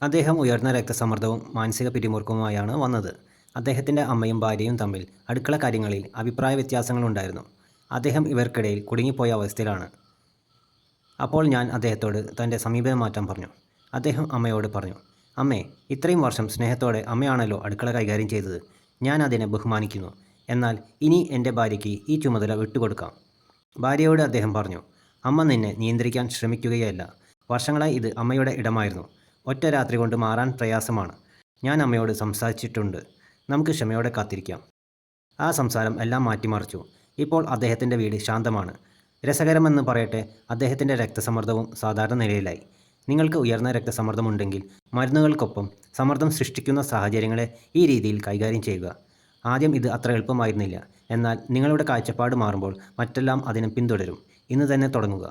അദ്ദേഹം ഉയർന്ന രക്തസമ്മർദ്ദവും മാനസിക പിരിമുറുക്കവുമായാണ് വന്നത്. അദ്ദേഹത്തിൻ്റെ അമ്മയും ഭാര്യയും തമ്മിൽ അടുക്കള കാര്യങ്ങളിൽ അഭിപ്രായ വ്യത്യാസങ്ങളുണ്ടായിരുന്നു. അദ്ദേഹം ഇവർക്കിടയിൽ കുടുങ്ങിപ്പോയ അവസ്ഥയിലാണ്. അപ്പോൾ ഞാൻ അദ്ദേഹത്തോട് തൻ്റെ സമീപനം മാറ്റാൻ പറഞ്ഞു. അദ്ദേഹം അമ്മയോട് പറഞ്ഞു, "അമ്മേ, ഇത്രയും വർഷം സ്നേഹത്തോടെ അമ്മയാണല്ലോ അടുക്കള കൈകാര്യം ചെയ്തത്. ഞാൻ അതിനെ ബഹുമാനിക്കുന്നു. എന്നാൽ ഇനി എൻ്റെ ഭാര്യയ്ക്ക് ഈ ചുമതല വിട്ടുകൊടുക്കാം." ഭാര്യയോട് അദ്ദേഹം പറഞ്ഞു, "അമ്മ നിന്നെ നിയന്ത്രിക്കാൻ ശ്രമിക്കുകയല്ല. വർഷങ്ങളായി ഇത് അമ്മയുടെ ഇടമായിരുന്നു. ഒറ്റ രാത്രി കൊണ്ട് മാറാൻ പ്രയാസമാണ്. ഞാൻ അമ്മയോട് സംസാരിച്ചിട്ടുണ്ട്. നമുക്ക് ക്ഷമയോടെ കാത്തിരിക്കാം." ആ സംസാരം എല്ലാം മാറ്റിമറിച്ചു. ഇപ്പോൾ അദ്ദേഹത്തിൻ്റെ വീട് ശാന്തമാണ്. രസകരമെന്ന് പറയട്ടെ, അദ്ദേഹത്തിൻ്റെ രക്തസമ്മർദ്ദവും സാധാരണ നിലയിലായി. നിങ്ങൾക്ക് ഉയർന്ന രക്തസമ്മർദ്ദമുണ്ടെങ്കിൽ മരുന്നുകൾക്കൊപ്പം സമ്മർദ്ദം സൃഷ്ടിക്കുന്ന സാഹചര്യങ്ങളെ ഈ രീതിയിൽ കൈകാര്യം ചെയ്യുക. ആദ്യം ഇത് അത്ര എളുപ്പമായിരുന്നില്ല. എന്നാൽ നിങ്ങളുടെ കാഴ്ചപ്പാട് മാറുമ്പോൾ മറ്റെല്ലാം അതിനെ പിന്തുടരും. ഇന്ന് തന്നെ തുടങ്ങുക.